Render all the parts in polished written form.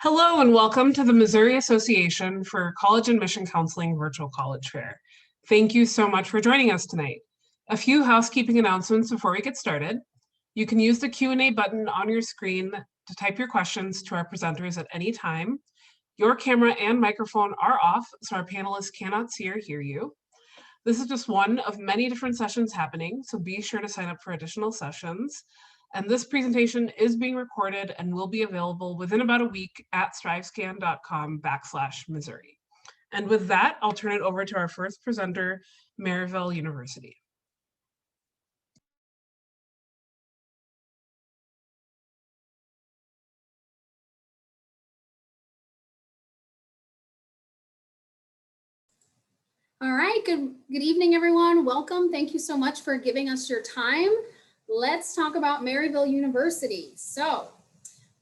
Hello and welcome to the Missouri Association for College Admission Counseling Virtual College Fair. Thank you so much for joining us tonight. A few housekeeping announcements before we get started. You can use the Q&A button on your screen to type your questions to our presenters at any time. Your camera and microphone are off, so our panelists cannot see or hear you. This is just one of many different sessions happening, so be sure to sign up for additional sessions. And this presentation is being recorded and will be available within about a week at strivescan.com/Missouri. And with that, I'll turn it over to our first presenter, Maryville University. All right, good evening, everyone. Welcome. Thank you so much for giving us your time. Let's talk about Maryville University. So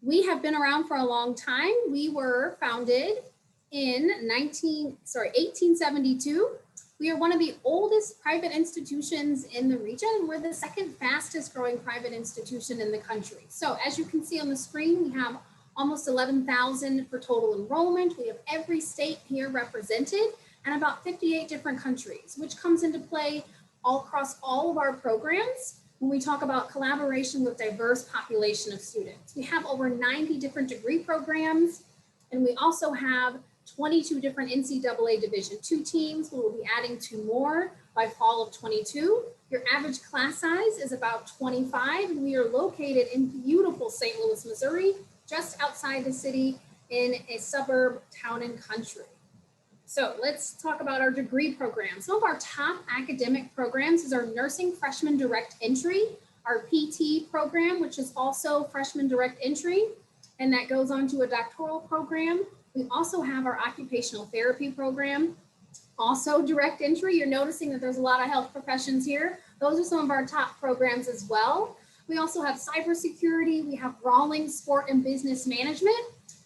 we have been around for a long time. We were founded in 1872. We are one of the oldest private institutions in the region. We're the second fastest growing private institution in the country. So as you can see on the screen, we have almost 11,000 for total enrollment. We have every state here represented and about 58 different countries, which comes into play all across all of our programs when we talk about collaboration with diverse population of students. We have over 90 different degree programs, and we also have 22 different NCAA Division II teams. We will be adding 2 more by fall of 22. Your average class size is about 25, and we are located in beautiful St. Louis, Missouri, just outside the city in a suburb, town and country. So let's talk about our degree program. Some of our top academic programs is our Nursing Freshman Direct Entry, our PT program, which is also Freshman Direct Entry, and that goes on to a doctoral program. We also have our Occupational Therapy program, also direct entry. You're noticing that there's a lot of health professions here. Those are some of our top programs as well. We also have cybersecurity. We have Rawlings Sport and Business Management,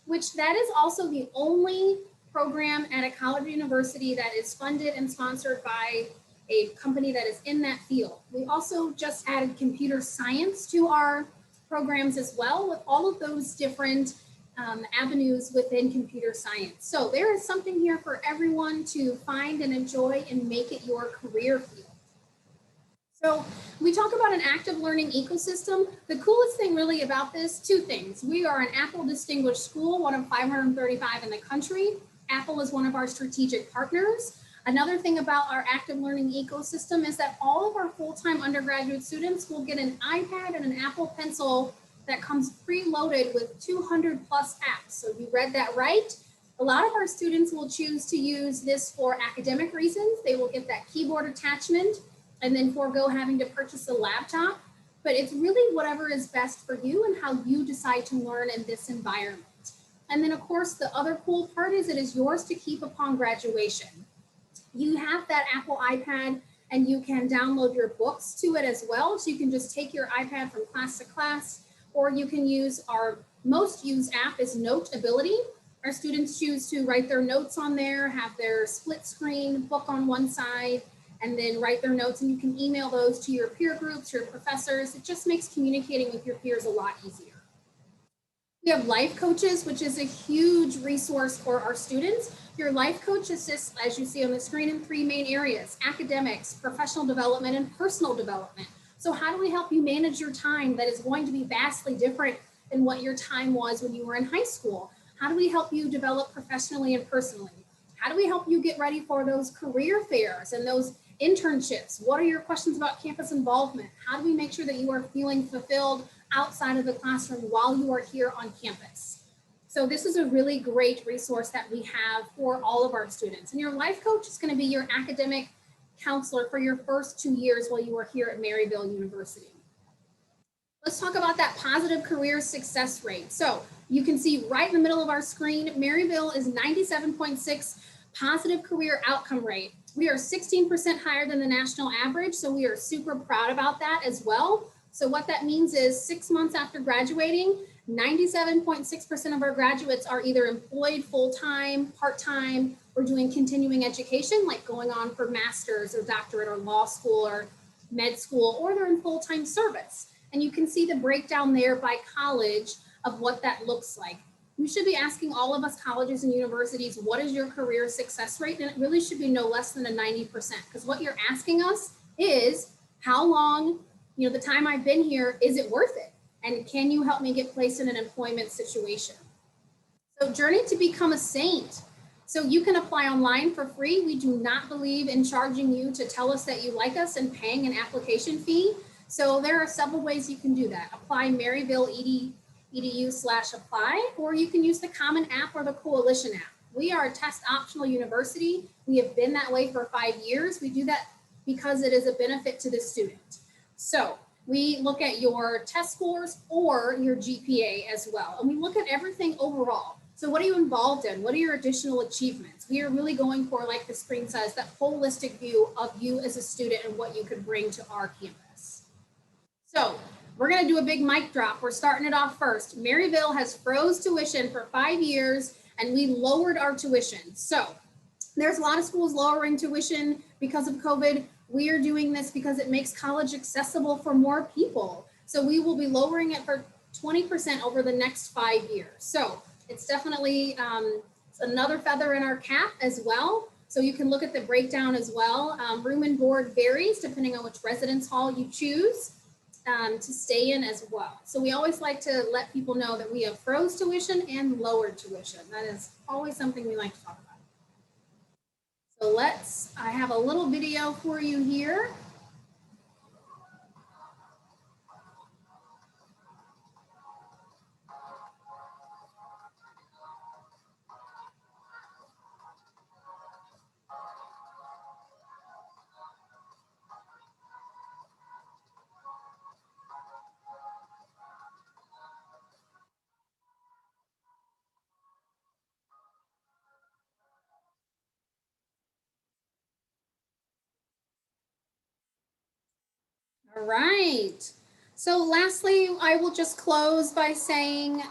which that is also the only program at a college or university that is funded and sponsored by a company that is in that field. We also just added computer science to our programs as well, with all of those different avenues within computer science. So there is something here for everyone to find and enjoy and make it your career field. So we talk about an active learning ecosystem. The coolest thing really about this, 2 things. We are an Apple Distinguished School, one of 535 in the country. Apple is one of our strategic partners. Another thing about our active learning ecosystem is that all of our full-time undergraduate students will get an iPad and an Apple Pencil that comes preloaded with 200 plus apps. So you read that right. A lot of our students will choose to use this for academic reasons. They will get that keyboard attachment and then forego having to purchase a laptop. But it's really whatever is best for you and how you decide to learn in this environment. And then of course, the other cool part is it is yours to keep upon graduation. You have that Apple iPad and you can download your books to it as well. So you can just take your iPad from class to class, or you can use our most used app is Notability. Our students choose to write their notes on there, have their split screen book on one side, and then write their notes, and you can email those to your peer groups, your professors. It just makes communicating with your peers a lot easier. We have life coaches, which is a huge resource for our students. Your life coach assists, as you see on the screen, in 3 main areas: academics, professional development, and personal development. So how do we help you manage your time that is going to be vastly different than what your time was when you were in high school? How do we help you develop professionally and personally? How do we help you get ready for those career fairs and those internships? What are your questions about campus involvement? How do we make sure that you are feeling fulfilled outside of the classroom while you are here on campus? So this is a really great resource that we have for all of our students. And your life coach is going to be your academic counselor for your first 2 years while you are here at Maryville University. Let's talk about that positive career success rate. So you can see right in the middle of our screen, Maryville is 97.6 positive career outcome rate. We are 16% higher than the national average, so we are super proud about that as well. So what that means is 6 months after graduating, 97.6% of our graduates are either employed full-time, part-time, or doing continuing education, like going on for master's or doctorate or law school or med school, or they're in full-time service. And you can see the breakdown there by college of what that looks like. you should be asking all of us colleges and universities, what is your career success rate? And it really should be no less than a 90%, because what you're asking us is how long, the time I've been here, is it worth it? And can you help me get placed in an employment situation? So Journey to Become a Saint. So you can apply online for free. We do not believe in charging you to tell us that you like us and paying an application fee. So there are several ways you can do that. Apply Maryville edu/apply, or you can use the Common App or the Coalition app. We are a test optional university. We have been that way for 5 years. We do that because it is a benefit to the student. So we look at your test scores or your GPA as well. And we look at everything overall. So what are you involved in? What are your additional achievements? We are really going for, like the screen says, that holistic view of you as a student and what you could bring to our campus. So we're going to do a big mic drop. We're starting it off first. Maryville has froze tuition for 5 years, and we lowered our tuition. So there's a lot of schools lowering tuition because of COVID. We are doing this because it makes college accessible for more people. So we will be lowering it for 20% over the next 5 years. So it's definitely another feather in our cap as well. So you can look at the breakdown as well. Room and board varies depending on which residence hall you choose to stay in as well. So we always like to let people know that we have froze tuition and lowered tuition. That is always something we like to talk about. So I have a little video for you here. All right. So lastly, I will just close by saying,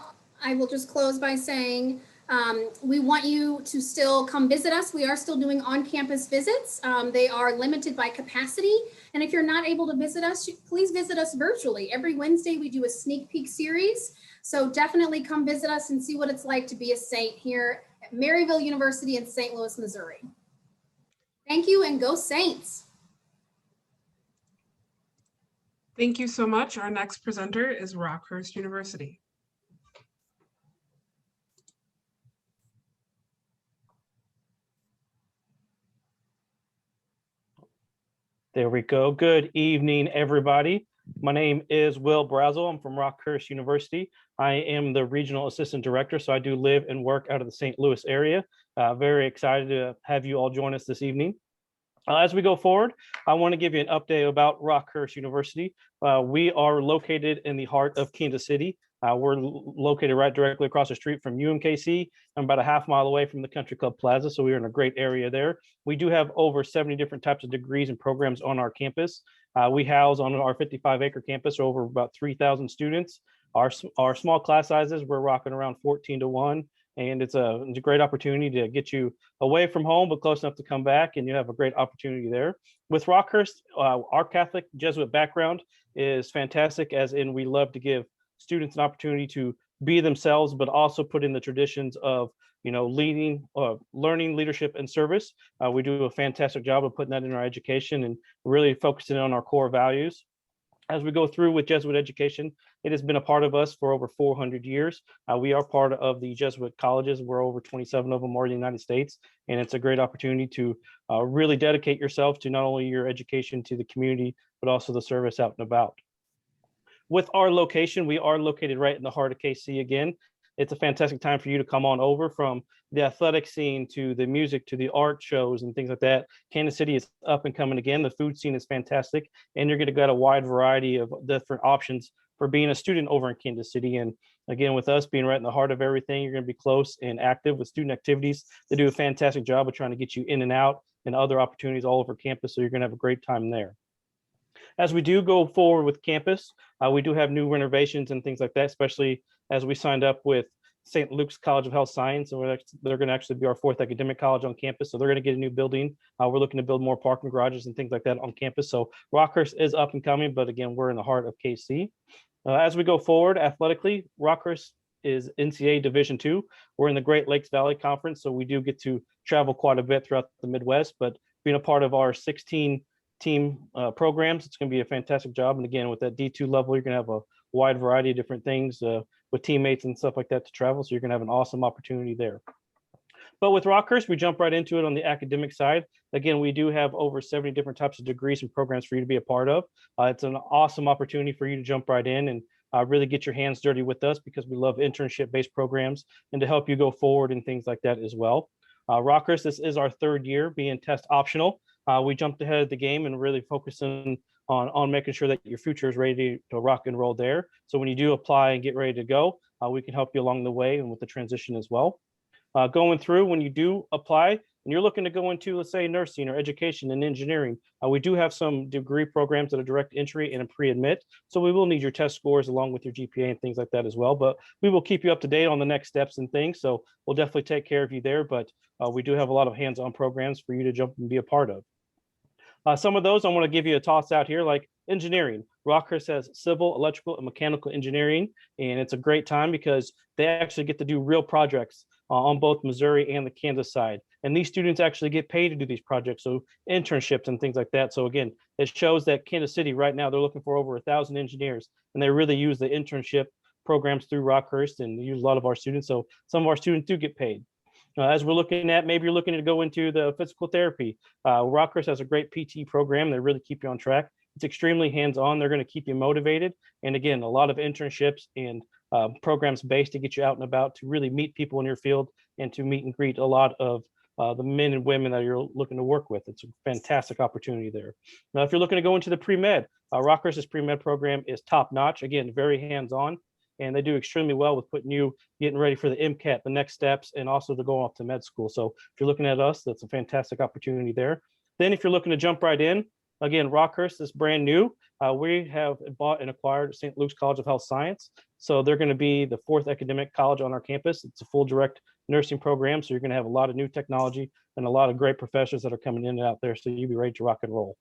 we want you to still come visit us. We are still doing on-campus visits. They are limited by capacity. And if you're not able to visit us, please visit us virtually. Every Wednesday, we do a sneak peek series. So definitely come visit us and see what it's like to be a Saint here at Maryville University in St. Louis, Missouri. Thank you, and go Saints. Thank you so much. Our next presenter is Rockhurst University. There we go. Good evening, everybody. My name is Will Brazel. I'm from Rockhurst University. I am the regional assistant director, so I do live and work out of the St. Louis area. Very excited to have you all join us this evening. As we go forward, I want to give you an update about Rockhurst University. We are located in the heart of Kansas City. We're located right directly across the street from UMKC and about a half mile away from the Country Club Plaza. So we're in a great area there. We do have over 70 different types of degrees and programs on our campus. We house on our 55-acre campus over about 3,000 students. Our small class sizes, we're rocking around 14-1. And it's a great opportunity to get you away from home, but close enough to come back, and you have a great opportunity there. With Rockhurst, our Catholic Jesuit background is fantastic, as in we love to give students an opportunity to be themselves, but also put in the traditions of leading, learning, leadership, and service. We do a fantastic job of putting that in our education and really focusing on our core values. As we go through with Jesuit education, it has been a part of us for over 400 years. We are part of the Jesuit colleges. We're over 27 of them are in the United States, and it's a great opportunity to really dedicate yourself to not only your education to the community, but also the service out and about. With our location, we are located right in the heart of KC again. It's a fantastic time for you to come on over, from the athletic scene to the music to the art shows and things like that. Kansas City is up and coming again. The food scene is fantastic, and you're going to get a wide variety of different options for being a student over in Kansas City. And again, with us being right in the heart of everything, you're going to be close and active with student activities. They do a fantastic job of trying to get you in and out and other opportunities all over campus. So you're going to have a great time there. As we do go forward with campus, we do have new renovations and things like that, especially as we signed up with St. Luke's College of Health Science, and they're going to actually be our 4th academic college on campus. So they're going to get a new building. We're looking to build more parking garages and things like that on campus. So Rockhurst is up and coming, but again, we're in the heart of KC. As we go forward athletically, Rockhurst is NCAA Division II. We're in the Great Lakes Valley Conference, so we do get to travel quite a bit throughout the Midwest, but being a part of our 16 team programs, it's going to be a fantastic job. And again, with that D2 level, you're going to have a wide variety of different things with teammates and stuff like that to travel. So you're going to have an awesome opportunity there. But with Rockhurst, we jump right into it on the academic side. Again, we do have over 70 different types of degrees and programs for you to be a part of. It's an awesome opportunity for you to jump right in and really get your hands dirty with us, because we love internship-based programs and to help you go forward and things like that as well. Rockhurst, this is our third year being test optional. We jumped ahead of the game and really focusing on making sure that your future is ready to rock and roll there. So when you do apply and get ready to go, we can help you along the way and with the transition as well. Going through, when you do apply and you're looking to go into, let's say, nursing or education and engineering, we do have some degree programs that are direct entry and a pre-admit. So we will need your test scores along with your GPA and things like that as well. But we will keep you up to date on the next steps and things. So we'll definitely take care of you there. But we do have a lot of hands-on programs for you to jump and be a part of. Some of those I want to give you a toss out here, like engineering. Rockhurst has civil, electrical, and mechanical engineering, and it's a great time because they actually get to do real projects on both Missouri and the Kansas side. And these students actually get paid to do these projects, so internships and things like that. So again, it shows that Kansas City right now, they're looking for over 1,000 engineers, and they really use the internship programs through Rockhurst and use a lot of our students. So some of our students do get paid. As we're looking at, maybe you're looking to go into the physical therapy. Rockhurst has a great PT program. They really keep you on track. It's extremely hands-on. They're going to keep you motivated. And again, a lot of internships and programs based to get you out and about to really meet people in your field and to meet and greet a lot of the men and women that you're looking to work with. It's a fantastic opportunity there. Now, if you're looking to go into the pre-med, Rockhurst's pre-med program is top-notch. Again, very hands-on. And they do extremely well with putting you getting ready for the MCAT, the next steps, and also to go off to med school. So if you're looking at us, that's a fantastic opportunity there. Then if you're looking to jump right in, again, Rockhurst is brand new. We have bought and acquired St. Luke's College of Health Science. So they're going to be the 4th academic college on our campus. It's a full direct nursing program. So you're going to have a lot of new technology and a lot of great professors that are coming in and out there. So you'll be ready to rock and roll.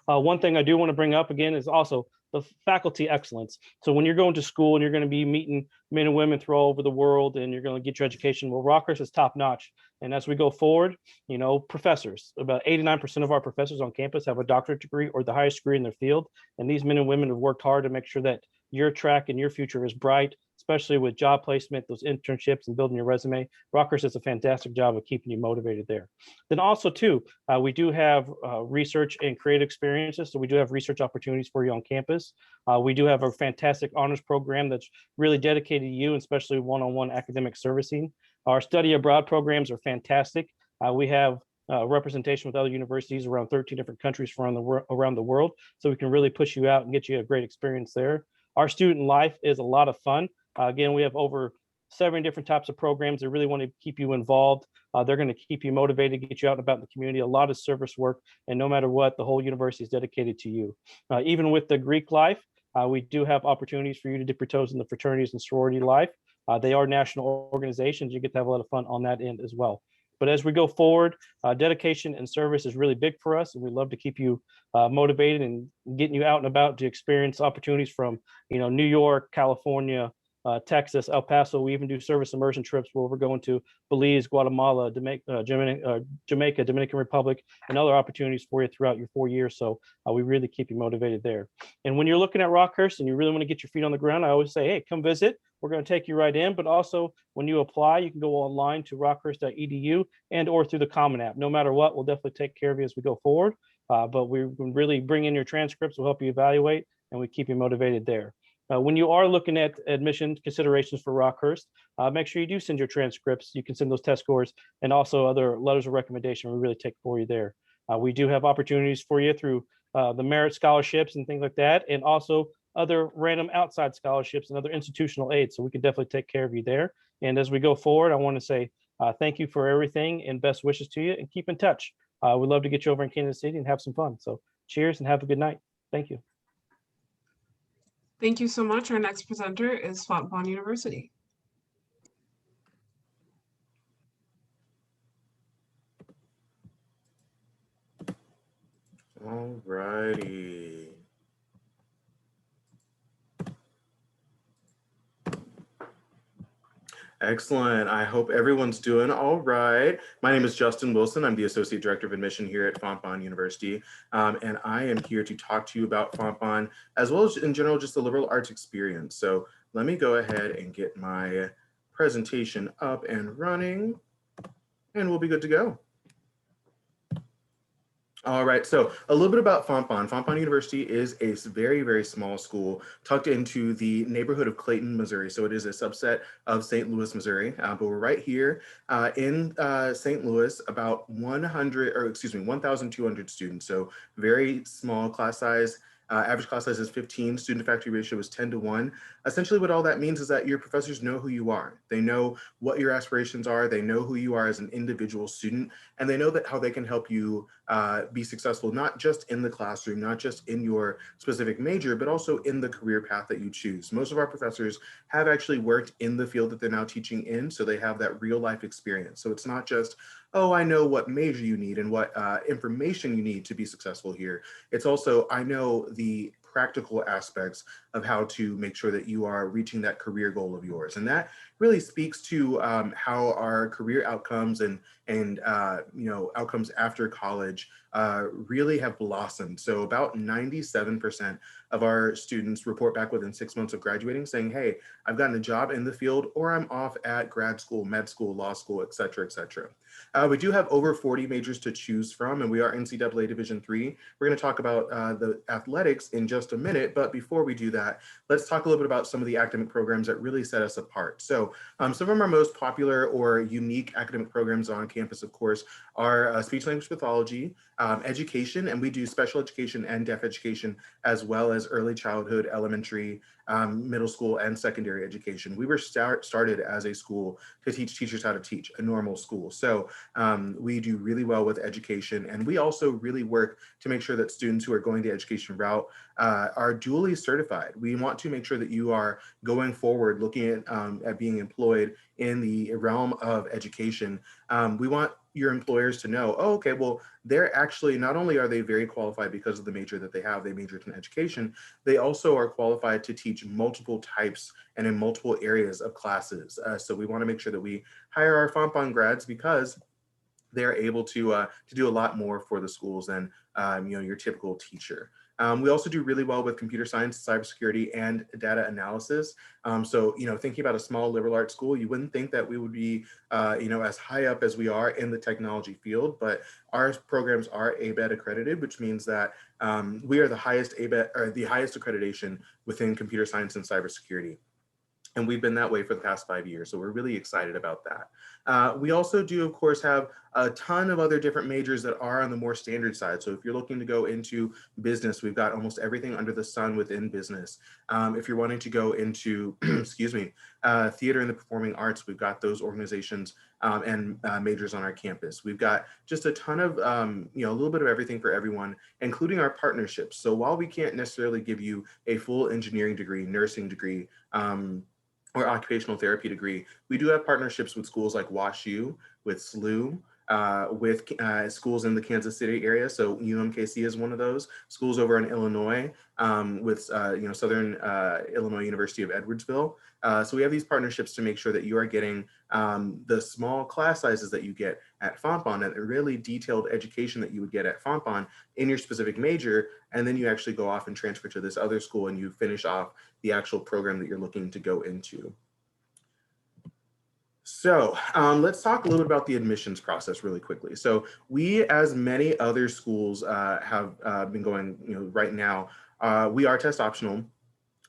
One thing I do want to bring up again is also the faculty excellence. So when you're going to school and you're going to be meeting men and women through all over the world and you're going to get your education, well, Rockhurst is top notch. And as we go forward, you know, professors, about 89% of our professors on campus have a doctorate degree or the highest degree in their field. And these men and women have worked hard to make sure that your track and your future is bright, especially with job placement, those internships and building your resume. Rockhurst does a fantastic job of keeping you motivated there. Then also too, we do have research and creative experiences. So we do have research opportunities for you on campus. We do have a fantastic honors program that's really dedicated to you, especially one-on-one academic servicing. Our study abroad programs are fantastic. We have representation with other universities around 13 different countries around the world. So we can really push you out and get you a great experience there. Our student life is a lot of fun. Again, we have over 7 different types of programs that really want to keep you involved. They're going to keep you motivated, get you out and about in the community, a lot of service work, and no matter what, the whole university is dedicated to you. Even with the Greek life, we do have opportunities for you to dip your toes in the fraternities and sorority life. They are national organizations. You get to have a lot of fun on that end as well. But as we go forward, dedication and service is really big for us, and we love to keep you motivated and getting you out and about to experience opportunities from, you know, New York, California, Texas, El Paso. We even do service immersion trips where we're going to Belize, Guatemala, Jamaica, Dominican Republic, and other opportunities for you throughout your 4 years. So we really keep you motivated there. And when you're looking at Rockhurst and you really want to get your feet on the ground, I always say, hey, come visit. We're going to take you right in. But also when you apply, you can go online to rockhurst.edu and or through the Common App. No matter what, we'll definitely take care of you as we go forward. But we can really bring in your transcripts. We'll help you evaluate and we keep you motivated there. When you are looking at admission considerations for Rockhurst, make sure you do send your transcripts. You can send those test scores and also other letters of recommendation. We really take for you there. We do have opportunities for you through the merit scholarships and things like that, and also other random outside scholarships and other institutional aid. So we can definitely take care of you there. And as we go forward, I want to say thank you for everything and best wishes to you, and keep in touch. We'd love to get you over in Kansas City and have some fun. So cheers and have a good night. Thank you. Thank you so much. Our next presenter is Fontbonne University. All righty. Excellent. I hope everyone's doing all right. My name is Justin Wilson. I'm the Associate Director of Admission here at Fontbonne University. And I am here to talk to you about Fontbonne, as well as in general, just the liberal arts experience. So let me go ahead and get my presentation up and running, and we'll be good to go. All right, so a little bit about Fontbonne. Fontbonne University is a very, very small school tucked into the neighborhood of Clayton, Missouri. So it is a subset of St. Louis, Missouri, but we're right here in St. Louis, about 1,200 students. So very small class size. Average class size is 15, student to faculty ratio is 10:1. Essentially what all that means is that your professors know who you are. They know what your aspirations are. They know who you are as an individual student, and they know that how they can help you be successful, not just in the classroom, not just in your specific major, but also in the career path that you choose. Most of our professors have actually worked in the field that they're now teaching in, so they have that real life experience. So it's not just, oh, I know what major you need and what information you need to be successful here. It's also, I know the practical aspects of how to make sure that you are reaching that career goal of yours. And that really speaks to how our career outcomes and outcomes after college really have blossomed. So about 97% of our students report back within 6 months of graduating saying, hey, I've gotten a job in the field, or I'm off at grad school, med school, law school, et cetera, et cetera. We do have over 40 majors to choose from, and we are NCAA Division III. We're going to talk about the athletics in just a minute, but before we do that, let's talk a little bit about some of the academic programs that really set us apart. So some of our most popular or unique academic programs on campus, of course, are speech language pathology, education, and we do special education and deaf education, as well as early childhood, elementary, middle school, and secondary education. We were started as a school to teach teachers how to teach, a normal school. So we do really well with education, and we also really work to make sure that students who are going the education route are dually certified. We want to make sure that you are going forward looking at being employed in the realm of education. We want your employers to know, oh, okay, well, they're actually, not only are they very qualified because of the major that they have, they majored in education, they also are qualified to teach multiple types and in multiple areas of classes. So we want to make sure that we hire our Fontbonne grads because they're able to do a lot more for the schools than your typical teacher. We also do really well with computer science, cybersecurity, and data analysis. So thinking about a small liberal arts school, you wouldn't think that we would be as high up as we are in the technology field, but our programs are ABET accredited, which means that we are the highest ABET, or the highest accreditation within computer science and cybersecurity. And we've been that way for the past 5 years. So we're really excited about that. We also do, of course, have a ton of other different majors that are on the more standard side. So if you're looking to go into business, we've got almost everything under the sun within business. If you're wanting to go into, excuse me, theater and the performing arts, we've got those organizations and majors on our campus. We've got just a ton of, a little bit of everything for everyone, including our partnerships. So while we can't necessarily give you a full engineering degree, nursing degree, or occupational therapy degree, we do have partnerships with schools like WashU, with SLU, with schools in the Kansas City area. So UMKC is one of those. Schools over in Illinois, with Southern Illinois University of Edwardsville. So we have these partnerships to make sure that you are getting the small class sizes that you get at Fontbonne and a really detailed education that you would get at Fontbonne in your specific major, and then you actually go off and transfer to this other school and you finish off the actual program that you're looking to go into. So let's talk a little bit about the admissions process really quickly. So we, as many other schools have been going, right now, we are test optional.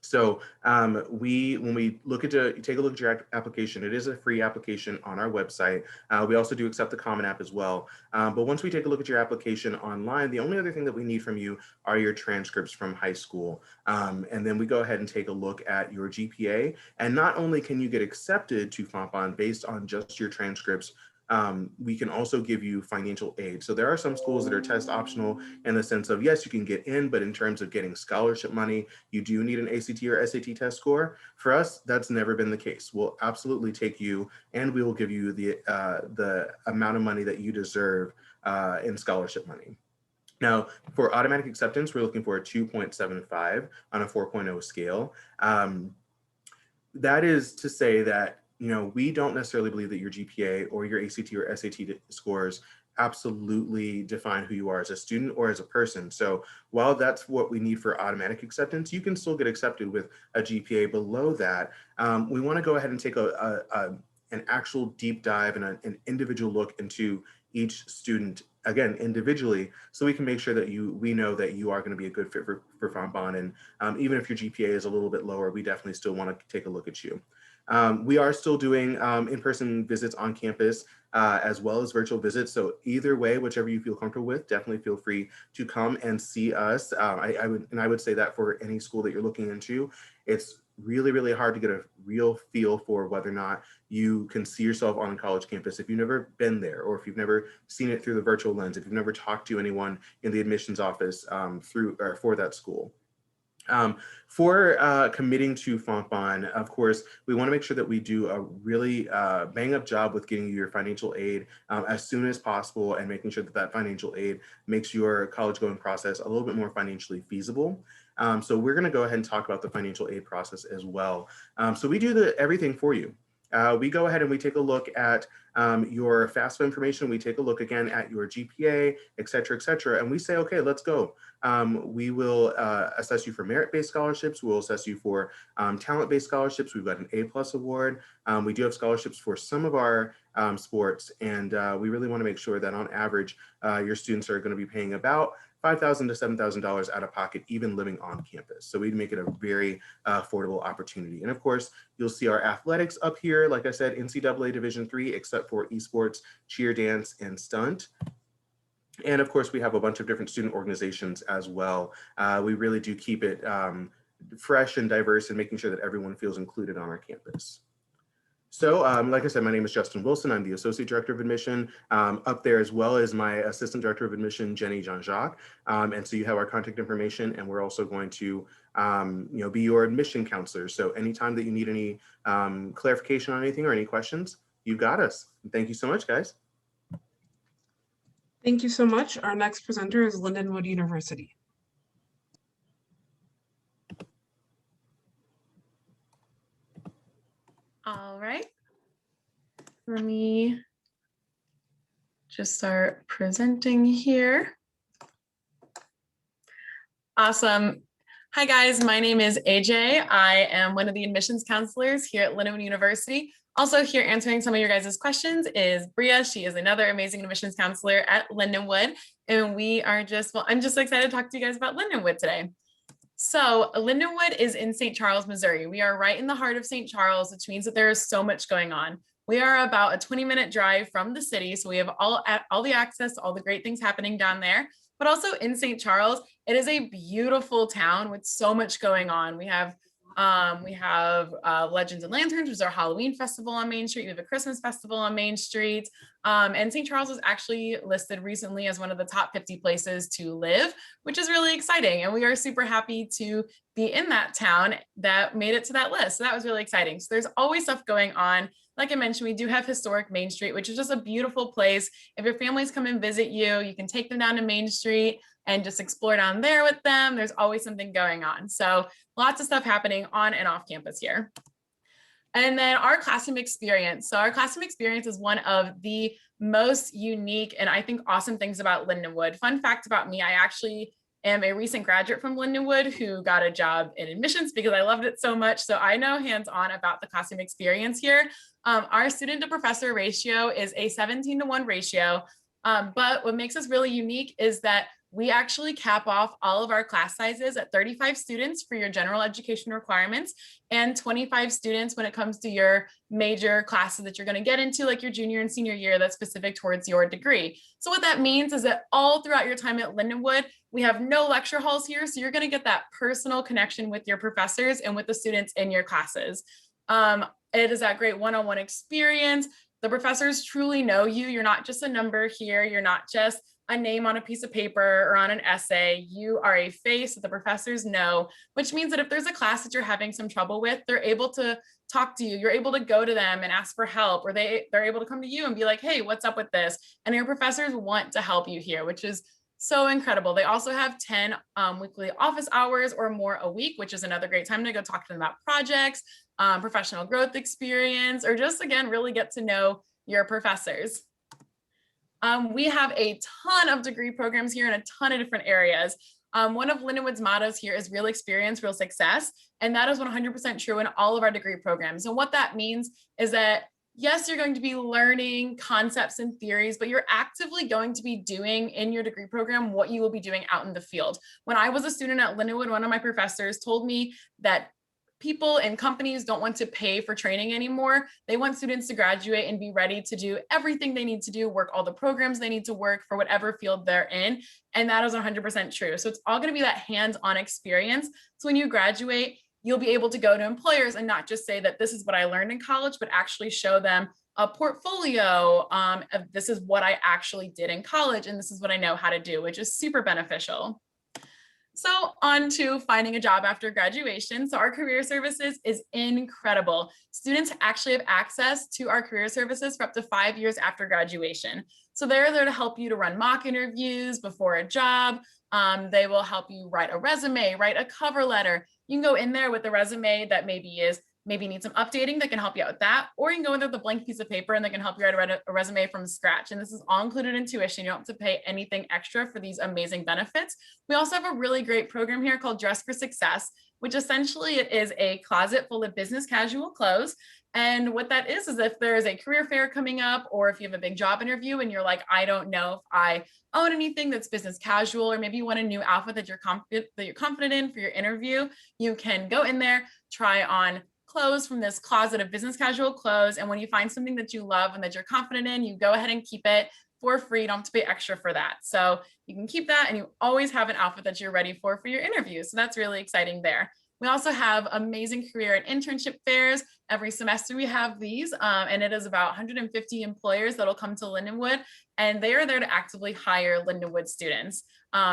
So when we look at take a look at your application, it is a free application on our website. We also do accept the Common App as well. But once we take a look at your application online, the only other thing that we need from you are your transcripts from high school. And then we go ahead and take a look at your GPA. And not only can you get accepted to Fontbonne based on just your transcripts, we can also give you financial aid. So there are some schools that are test optional in the sense of, yes, you can get in, but in terms of getting scholarship money, you do need an ACT or SAT test score. For us, that's never been the case. We'll absolutely take you and we will give you the amount of money that you deserve in scholarship money. Now, for automatic acceptance, we're looking for a 2.75 on a 4.0 scale. That is to say that we don't necessarily believe that your GPA or your ACT or SAT scores absolutely define who you are as a student or as a person. So while that's what we need for automatic acceptance, you can still get accepted with a GPA below that. We want to go ahead and take an actual deep dive and an individual look into each student, again, individually, so we can make sure that we know that you are going to be a good fit for Fontbonne. And even if your GPA is a little bit lower, we definitely still want to take a look at you. We are still doing in-person visits on campus as well as virtual visits. So either way, whichever you feel comfortable with, definitely feel free to come and see us. I would say that for any school that you're looking into, it's really, really hard to get a real feel for whether or not you can see yourself on a college campus if you've never been there, or if you've never seen it through the virtual lens, if you've never talked to anyone in the admissions office for that school. For committing to Fontbonne, of course, we want to make sure that we do a really bang up job with getting you your financial aid as soon as possible, and making sure that that financial aid makes your college going process a little bit more financially feasible. So we're going to go ahead and talk about the financial aid process as well. So we do everything for you. We go ahead and we take a look at your FAFSA information. We take a look again at your GPA, et cetera, and we say, okay, let's go. We will assess you for merit-based scholarships. We'll assess you for talent-based scholarships. We've got an A+ award. We do have scholarships for some of our sports, and we really want to make sure that on average, your students are going to be paying about $5,000 to $7,000 out of pocket, even living on campus. So we make it a very affordable opportunity. And of course, you'll see our athletics up here. Like I said, NCAA Division III, except for esports, cheer, dance, and stunt. And of course, we have a bunch of different student organizations as well. We really do keep it fresh and diverse, and making sure that everyone feels included on our campus. So like I said, my name is Justin Wilson. I'm the Associate Director of Admission. Up there as well as my Assistant Director of Admission, Jenny Jean-Jacques. And so you have our contact information, and we're also going to be your admission counselor. So anytime that you need any clarification on anything or any questions, you've got us. Thank you so much, guys. Thank you so much. Our next presenter is Lindenwood University. All right, let me just start presenting here. Awesome. Hi guys, my name is AJ. I am one of the admissions counselors here at Lindenwood University. Also here answering some of your guys' questions is Bria. She is another amazing admissions counselor at Lindenwood. And we are I'm just excited to talk to you guys about Lindenwood today. So Lindenwood is in St. Charles, Missouri. We are right in the heart of St. Charles, which means that there is so much going on. We are about a 20-minute drive from the city. So we have all the access to all the great things happening down there, but also in St. Charles, it is a beautiful town with so much going on. We have Legends and Lanterns, which is our Halloween festival on Main Street. We have a Christmas festival on Main Street. And St. Charles was actually listed recently as one of the top 50 places to live, which is really exciting. And we are super happy to be in that town that made it to that list. So that was really exciting. So there's always stuff going on. Like I mentioned, we do have historic Main Street, which is just a beautiful place. If your families come and visit you, you can take them down to Main Street and just explore down there with them. There's always something going on. So lots of stuff happening on and off campus here. And then our classroom experience. So our classroom experience is one of the most unique and I think awesome things about Lindenwood. Fun fact about me, I actually am a recent graduate from Lindenwood who got a job in admissions because I loved it so much. So I know hands-on about the classroom experience here. Our student to professor ratio is a 17-to-1 ratio. But what makes us really unique is that we actually cap off all of our class sizes at 35 students for your general education requirements and 25 students when it comes to your major classes that you're going to get into, like your junior and senior year, that's specific towards your degree. So what that means is that all throughout your time at Lindenwood, we have no lecture halls here. So you're going to get that personal connection with your professors and with the students in your classes. It is that great one-on-one experience. The professors truly know you. You're not just a number here. You're not just a name on a piece of paper or on an essay. You are a face that the professors know, which means that if there's a class that you're having some trouble with, they're able to talk to you. You're able to go to them and ask for help, or they're able to come to you and be like, hey, what's up with this? And your professors want to help you here, which is So incredible. They also have 10 weekly office hours or more a week, which is another great time to go talk to them about projects, professional growth experience, or just, again, really get to know your professors. We have a ton of degree programs here in a ton of different areas. One of Lindenwood's mottos here is real experience, real success. And that is 100% true in all of our degree programs. And what that means is that, yes, you're going to be learning concepts and theories, but you're actively going to be doing in your degree program what you will be doing out in the field. When I was a student at Lindenwood, one of my professors told me that people and companies don't want to pay for training anymore. They want students to graduate and be ready to do everything they need to do, work all the programs they need to work for whatever field they're in. And that is 100% true. So it's all going to be that hands-on experience. So when you graduate, you'll be able to go to employers and not just say that this is what I learned in college, but actually show them a portfolio of this is what I actually did in college and this is what I know how to do, which is super beneficial. So on to finding a job after graduation. So our career services is incredible. Students actually have access to our career services for up to 5 years after graduation. So they're there to help you to run mock interviews before a job. They will help you write a resume, write a cover letter. You can go in there with a resume that maybe needs some updating that can help you out with that, or you can go in there with a blank piece of paper and they can help you write a resume from scratch. And this is all included in tuition. You don't have to pay anything extra for these amazing benefits. We also have a really great program here called Dress for Success, which essentially it is a closet full of business casual clothes. And what that is if there is a career fair coming up, or if you have a big job interview and you're like, I don't know if I own anything that's business casual, or maybe you want a new outfit that you're confident in for your interview, you can go in there, try on clothes from this closet of business casual clothes. And when you find something that you love and that you're confident in, you go ahead and keep it for free. You don't have to pay extra for that. So you can keep that and you always have an outfit that you're ready for your interview. So that's really exciting there. We also have amazing career and internship fairs. Every semester we have these, and it is about 150 employers that'll come to Lindenwood, and they are there to actively hire Lindenwood students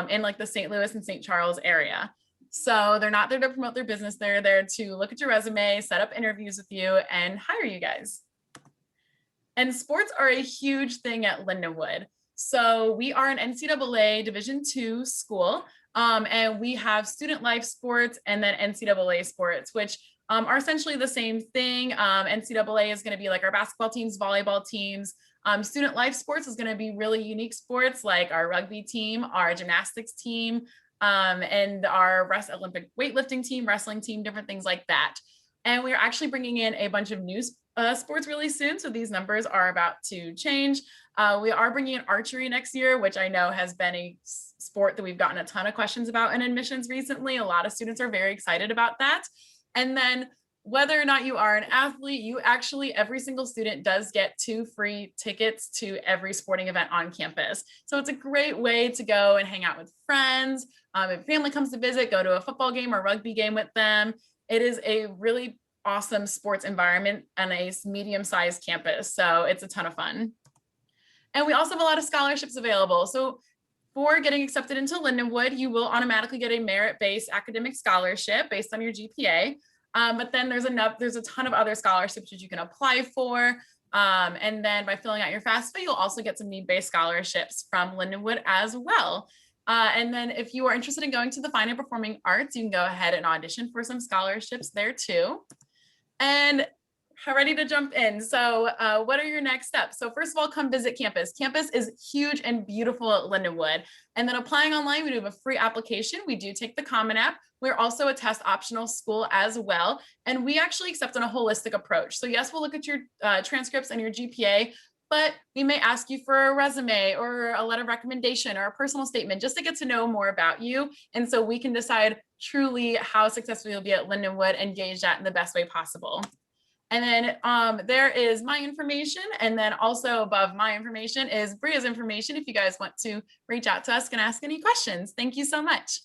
in like the St. Louis and St. Charles area. So they're not there to promote their business. They're there to look at your resume, set up interviews with you, and hire you guys. And sports are a huge thing at Lindenwood. So we are an NCAA Division II school, and we have student life sports and then NCAA sports, which are essentially the same thing. NCAA is going to be like our basketball teams, volleyball teams. Student life sports is going to be really unique sports like our rugby team, our gymnastics team, and our Olympic weightlifting team, wrestling team, different things like that. And we're actually bringing in a bunch of new sports really soon. So these numbers are about to change. We are bringing in archery next year, which I know has been a sport that we've gotten a ton of questions about in admissions recently. A lot of students are very excited about that. And then whether or not you are an athlete, every single student does get 2 free tickets to every sporting event on campus. So it's a great way to go and hang out with friends. If family comes to visit, go to a football game or rugby game with them. It is a really awesome sports environment on a medium-sized campus. So it's a ton of fun. And we also have a lot of scholarships available. So for getting accepted into Lindenwood, you will automatically get a merit-based academic scholarship based on your GPA. But then there's a ton of other scholarships that you can apply for. And then by filling out your FAFSA, you'll also get some need-based scholarships from Lindenwood as well. And then if you are interested in going to the Fine and Performing Arts, you can go ahead and audition for some scholarships there too. And ready to jump in. So what are your next steps? So first of all, come visit campus. Campus is huge and beautiful at Lindenwood. And then applying online, we do have a free application. We do take the Common App. We're also a test optional school as well. And we actually accept on a holistic approach. So yes, we'll look at your transcripts and your GPA, but we may ask you for a resume or a letter of recommendation or a personal statement just to get to know more about you. And so we can decide truly how successful you'll be at Lindenwood and gauge that in the best way possible. And then there is my information. And then also above my information is Bria's information if you guys want to reach out to us and ask any questions. Thank you so much.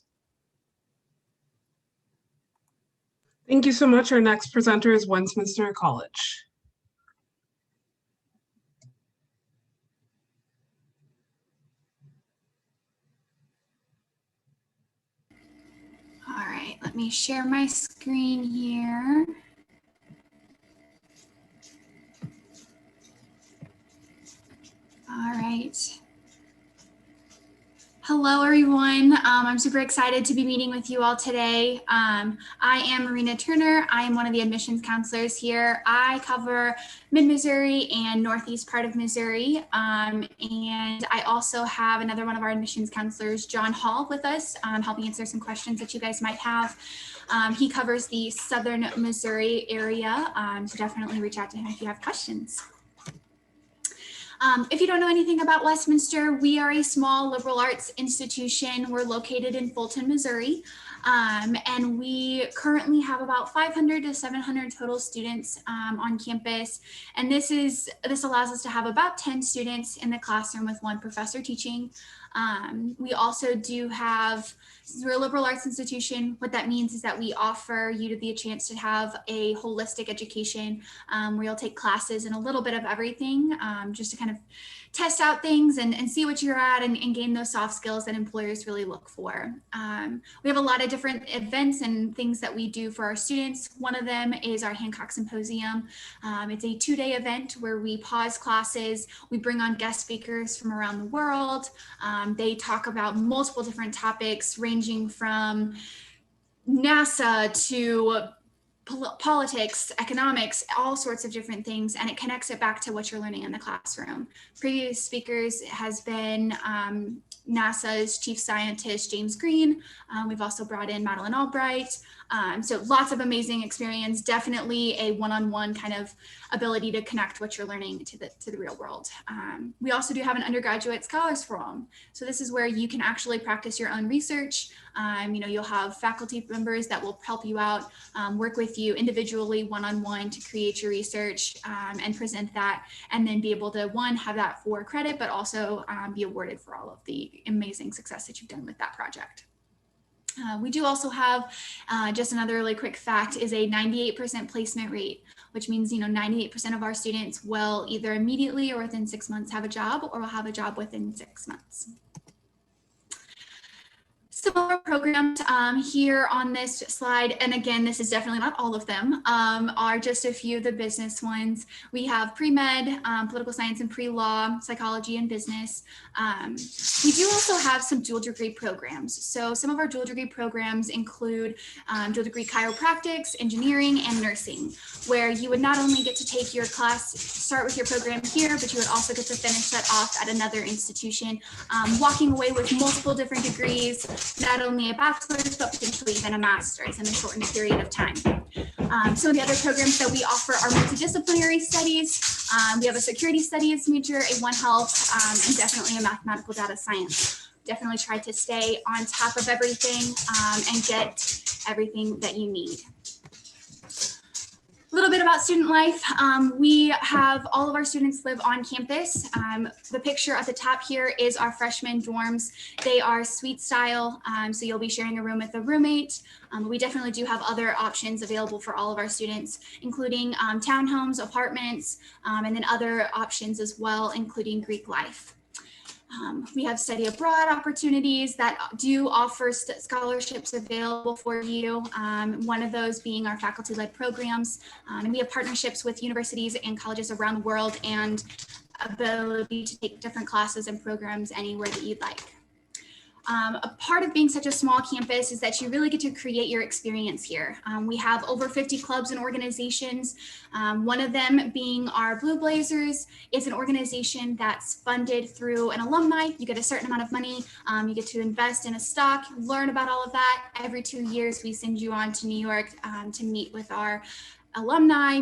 Thank you so much. Our next presenter is Westminster College. All right, let me share my screen here. All right. Hello, everyone. I'm super excited to be meeting with you all today. I am Marina Turner. I am one of the admissions counselors here. I cover Mid-Missouri and Northeast part of Missouri. And I also have another one of our admissions counselors, John Hall, with us, helping answer some questions that you guys might have. He covers the Southern Missouri area, so definitely reach out to him if you have questions. If you don't know anything about Westminster, we are a small liberal arts institution. We're located in Fulton, Missouri, and we currently have about 500 to 700 total students on campus. And this allows us to have about 10 students in the classroom with one professor teaching. We also do have, since we're a liberal arts institution, what that means is that we offer you the chance to have a holistic education where you'll take classes in a little bit of everything, just to kind of test out things and see what you're at and gain those soft skills that employers really look for. We have a lot of different events and things that we do for our students. One of them is our Hancock Symposium. It's a 2-day event where we pause classes. We bring on guest speakers from around the world. They talk about multiple different topics ranging from NASA to politics, economics, all sorts of different things, and it connects it back to what you're learning in the classroom. Previous speakers has been NASA's chief scientist, James Green. We've also brought in Madeleine Albright. So lots of amazing experience, definitely a one-on-one kind of ability to connect what you're learning to the real world. We also do have an undergraduate scholars forum. So this is where you can actually practice your own research. You'll have faculty members that will help you out, work with you individually, one-on-one to create your research and present that, and then be able to, one, have that for credit, but also be awarded for all of the amazing success that you've done with that project. We do also have, just another really quick fact, is a 98% placement rate, which means 98% of our students will either immediately or within 6 months have a job, or will have a job within 6 months. Similar programs here on this slide, and again, this is definitely not all of them, are just a few of the business ones. We have pre-med, political science and pre-law, psychology and business. We do also have some dual degree programs. So some of our dual degree programs include dual degree chiropractics, engineering, and nursing, where you would not only get to take your class, start with your program here, but you would also get to finish that off at another institution, walking away with multiple different degrees, not only a bachelor's, but potentially even a master's in a shortened period of time. Some of the other programs that we offer are multidisciplinary studies. We have a security studies major, a One Health, and definitely a mathematical data science. Definitely try to stay on top of everything and get everything that you need. A little bit about student life. We have all of our students live on campus. The picture at the top here is our freshman dorms. They are suite style, so you'll be sharing a room with a roommate. We definitely do have other options available for all of our students, including townhomes, apartments, and then other options as well, including Greek life. We have study abroad opportunities that do offer scholarships available for you. One of those being our faculty-led programs. And we have partnerships with universities and colleges around the world and ability to take different classes and programs anywhere that you'd like. A part of being such a small campus is that you really get to create your experience here. We have over 50 clubs and organizations. One of them being our Blue Blazers. It's an organization that's funded through an alumni. You get a certain amount of money. You get to invest in a stock, learn about all of that. Every 2 years, we send you on to New York to meet with our alumni,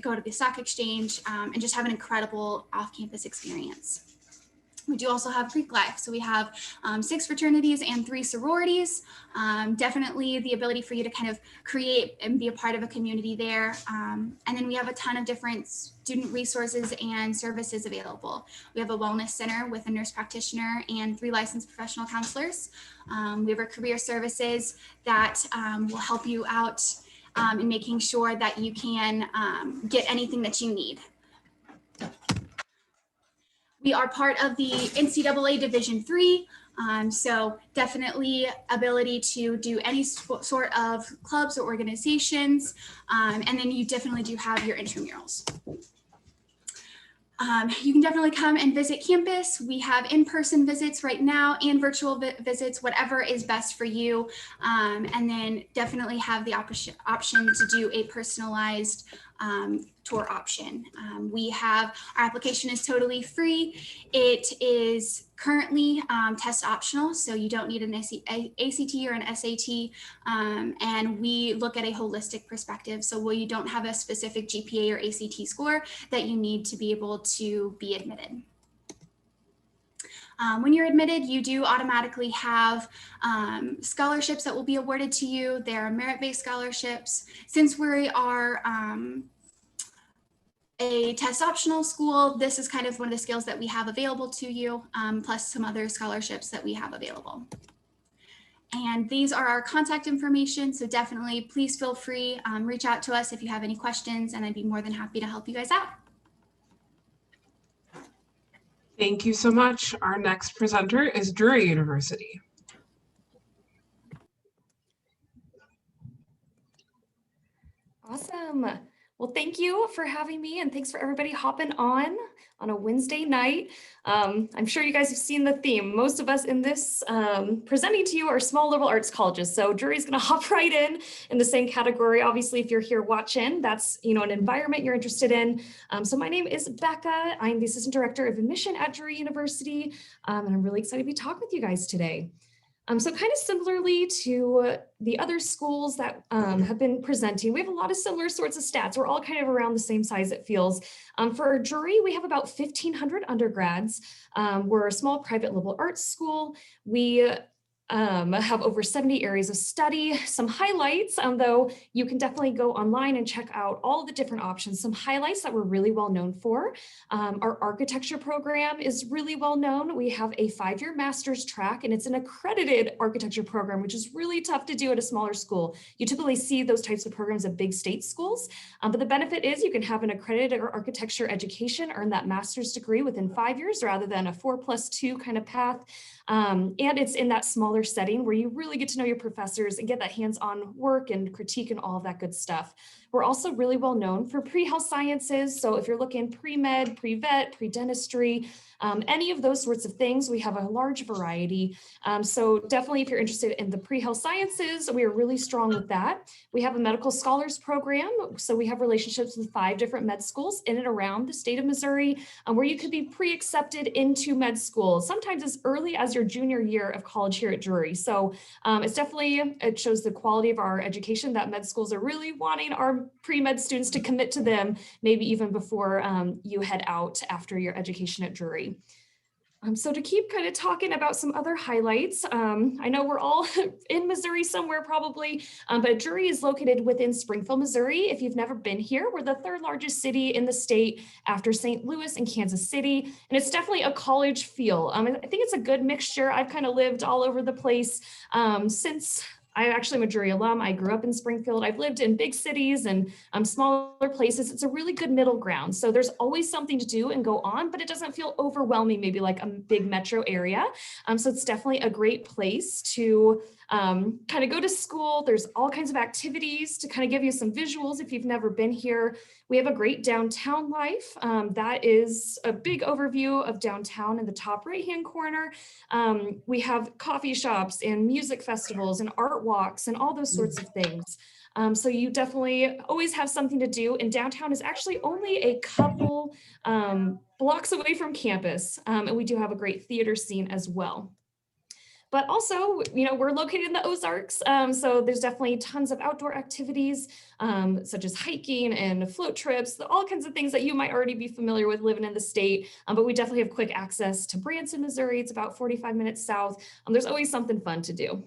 go to the stock exchange, and just have an incredible off-campus experience. We do also have Greek life. So we have 6 fraternities and 3 sororities. Definitely the ability for you to kind of create and be a part of a community there. And then we have a ton of different student resources and services available. We have a wellness center with a nurse practitioner and 3 licensed professional counselors. We have our career services that will help you out in making sure that you can get anything that you need. We are part of the NCAA Division III, so definitely ability to do any sort of clubs or organizations, and then you definitely do have your intramurals. You can definitely come and visit campus. We have in-person visits right now and virtual visits, whatever is best for you. And then definitely have the option to do a personalized tour option. Our application is totally free. It is currently test optional, so you don't need an ACT or an SAT, and we look at a holistic perspective. So you don't have a specific GPA or ACT score that you need to be able to be admitted. When you're admitted, you do automatically have scholarships that will be awarded to you. They are merit-based scholarships. Since we are a test optional school, this is kind of one of the skills that we have available to you, plus some other scholarships that we have available. And these are our contact information, so definitely please feel free, reach out to us if you have any questions, and I'd be more than happy to help you guys out. Thank you so much. Our next presenter is Drury University. Awesome. Well, thank you for having me, and thanks for everybody hopping on a Wednesday night. I'm sure you guys have seen the theme. Most of us in this presenting to you are small liberal arts colleges. So Drury's going to hop right in the same category. Obviously, if you're here watching, that's an environment you're interested in. So my name is Becca. I'm the Assistant Director of Admission at Drury University, and I'm really excited to be talking with you guys today. So kind of similarly to the other schools that have been presenting, we have a lot of similar sorts of stats. We're all kind of around the same size, it feels. For Drury, we have about 1,500 undergrads. We're a small private liberal arts school. We have over 70 areas of study. Some highlights, though you can definitely go online and check out all of the different options. Some highlights that we're really well known for. Our architecture program is really well known. We have a 5-year master's track, and it's an accredited architecture program, which is really tough to do at a smaller school. You typically see those types of programs at big state schools, but the benefit is you can have an accredited architecture education, earn that master's degree within 5 years rather than a 4+2 kind of path. And it's in that smaller setting where you really get to know your professors and get that hands-on work and critique and all of that good stuff. We're also really well known for pre-health sciences. So if you're looking pre-med, pre-vet, pre-dentistry, any of those sorts of things, we have a large variety. So definitely if you're interested in the pre-health sciences, we are really strong with that. We have a medical scholars program. So we have relationships with 5 different med schools in and around the state of Missouri, where you could be pre-accepted into med school, sometimes as early as your junior year of college here at Drury. So it shows the quality of our education that med schools are really wanting our pre-med students to commit to them, maybe even before you head out after your education at Drury. So to keep kind of talking about some other highlights, I know we're all in Missouri somewhere probably, but Drury is located within Springfield, Missouri. If you've never been here, we're the 3rd largest city in the state after St. Louis and Kansas City, and it's definitely a college feel. I think it's a good mixture. I've kind of lived all over the place since I actually am a Drury alum. I grew up in Springfield. I've lived in big cities and smaller places. It's a really good middle ground. So there's always something to do and go on, but it doesn't feel overwhelming, maybe like a big metro area. So it's definitely a great place to kind of go to school. There's all kinds of activities to kind of give you some visuals if you've never been here. We have a great downtown life. That is a big overview of downtown in the top right-hand corner. We have coffee shops and music festivals and art walks and all those sorts of things. So you definitely always have something to do, and downtown is actually only a couple blocks away from campus. And we do have a great theater scene as well. But also, we're located in the Ozarks, so there's definitely tons of outdoor activities, such as hiking and float trips, all kinds of things that you might already be familiar with living in the state, but we definitely have quick access to Branson, Missouri. It's about 45 minutes south. There's always something fun to do.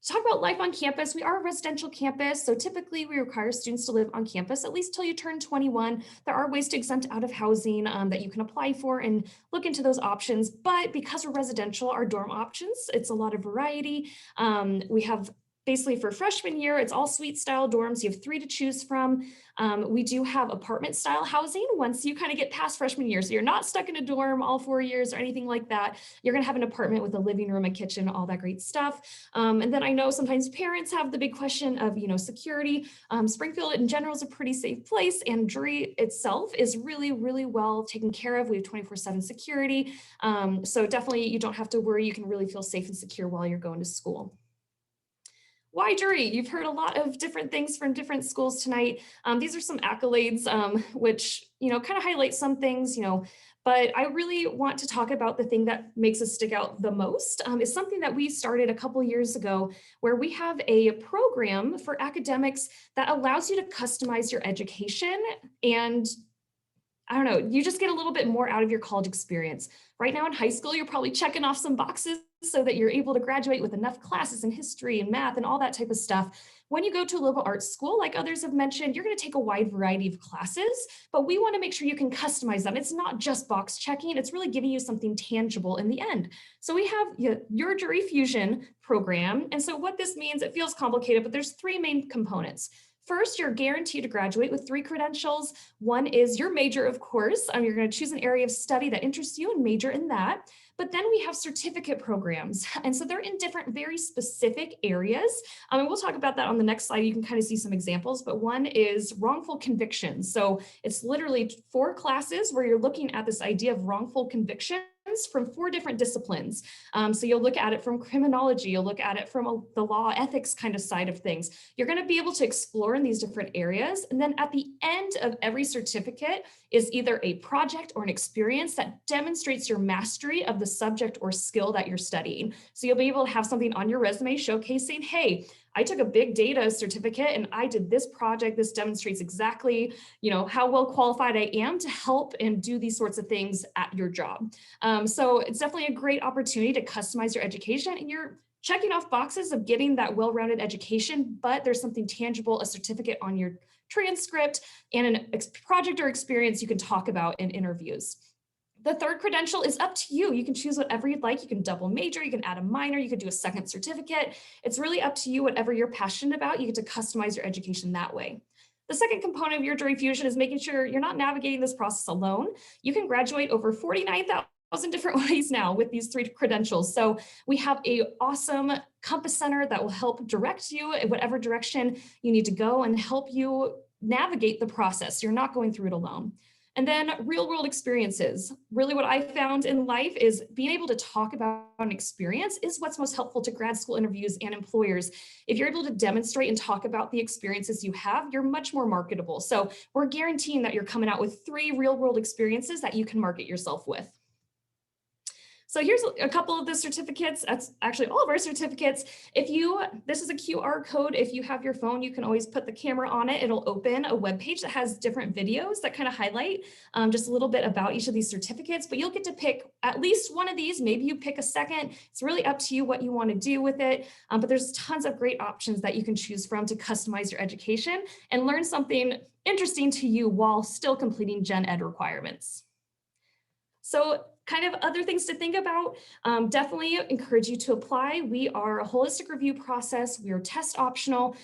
To talk about life on campus, we are a residential campus, so typically we require students to live on campus at least till you turn 21. There are ways to exempt out of housing that you can apply for and look into those options, but because we're residential, our dorm options, it's a lot of variety. We have basically for freshman year, it's all suite style dorms. You have 3 to choose from. We do have apartment style housing once you kind of get past freshman year. So you're not stuck in a dorm all 4 years or anything like that. You're going to have an apartment with a living room, a kitchen, all that great stuff. And then I know sometimes parents have the big question of, security. Springfield in general is a pretty safe place, and Drury itself is really, really well taken care of. We have 24/7 security. So definitely you don't have to worry. You can really feel safe and secure while you're going to school. Why Drury? You've heard a lot of different things from different schools tonight. These are some accolades, which, kind of highlight some things, but I really want to talk about the thing that makes us stick out the most. Is something that we started a couple years ago, where we have a program for academics that allows you to customize your education, and I don't know, you just get a little bit more out of your college experience. Right now in high school, you're probably checking off some boxes so that you're able to graduate with enough classes in history and math and all that type of stuff. When you go to a liberal arts school, like others have mentioned, you're going to take a wide variety of classes, but we want to make sure you can customize them. It's not just box checking, it's really giving you something tangible in the end. So we have your Drury Fusion program. And so what this means, it feels complicated, but there's 3 main components. First, you're guaranteed to graduate with 3 credentials. One is your major, of course. You're going to choose an area of study that interests you and major in that. But then we have certificate programs. And so they're in different, very specific areas. And we'll talk about that on the next slide. You can kind of see some examples, but one is wrongful convictions. So it's literally 4 classes where you're looking at this idea of wrongful convictions from 4 different disciplines. So you'll look at it from criminology, you'll look at it from the law ethics kind of side of things. You're going to be able to explore in these different areas. And then at the end of every certificate is either a project or an experience that demonstrates your mastery of the subject or skill that you're studying. So you'll be able to have something on your resume showcasing, hey, I took a big data certificate and I did this project. This demonstrates exactly, how well qualified I am to help and do these sorts of things at your job. So it's definitely a great opportunity to customize your education, and you're checking off boxes of getting that well-rounded education, but there's something tangible, a certificate on your transcript and a project or experience you can talk about in interviews. The 3rd credential is up to you. You can choose whatever you'd like. You can double major, you can add a minor, you could do a second certificate. It's really up to you, whatever you're passionate about. You get to customize your education that way. The second component of your Drury Fusion is making sure you're not navigating this process alone. You can graduate over 49,000 different ways now with these 3 credentials. So we have an awesome Compass Center that will help direct you in whatever direction you need to go and help you navigate the process. You're not going through it alone. And then real world experiences. Really what I found in life is being able to talk about an experience is what's most helpful to grad school interviews and employers. If you're able to demonstrate and talk about the experiences you have, you're much more marketable. So we're guaranteeing that you're coming out with 3 real world experiences that you can market yourself with. So here's a couple of the certificates. That's actually all of our certificates. This is a QR code. If you have your phone, you can always put the camera on it. It'll open a web page that has different videos that kind of highlight just a little bit about each of these certificates, but you'll get to pick at least one of these. Maybe you pick a second. It's really up to you what you want to do with it. But there's tons of great options that you can choose from to customize your education and learn something interesting to you while still completing gen ed requirements. So kind of other things to think about, definitely encourage you to apply. We are a holistic review process. We are test optional.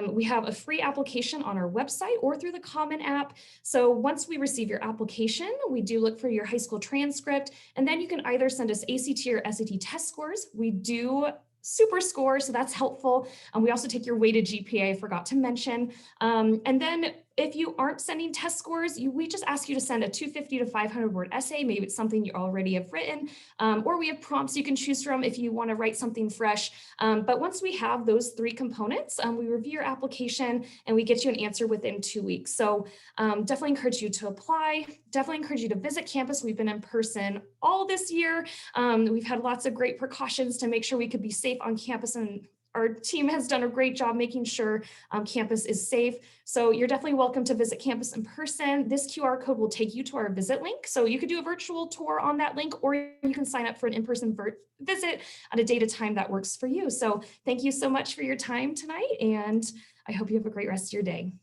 We have a free application on our website or through the Common App. So once we receive your application, we do look for your high school transcript, and then you can either send us ACT or SAT test scores. We do super score, so that's helpful. We also take your weighted GPA, I forgot to mention. And then if you aren't sending test scores, we just ask you to send a 250 to 500 word essay. Maybe it's something you already have written, or we have prompts you can choose from if you want to write something fresh. But once we have those 3 components, we review your application and we get you an answer within 2 weeks. So definitely encourage you to apply. Definitely encourage you to visit campus. We've been in person all this year. We've had lots of great precautions to make sure we could be safe on campus, and our team has done a great job making sure campus is safe. So you're definitely welcome to visit campus in person. This QR code will take you to our visit link. So you could do a virtual tour on that link, or you can sign up for an in-person visit at a date and time that works for you. So thank you so much for your time tonight, and I hope you have a great rest of your day.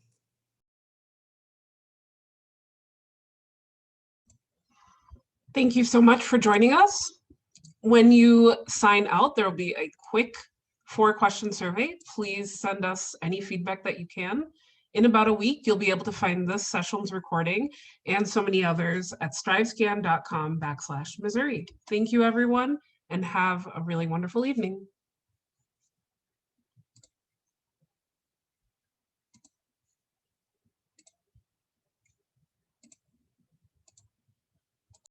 Thank you so much for joining us. When you sign out, there will be a quick 4-question survey. Please send us any feedback that you can. In about a week, you'll be able to find this session's recording and so many others at strivescan.com/Missouri. Thank you, everyone, and have a really wonderful evening.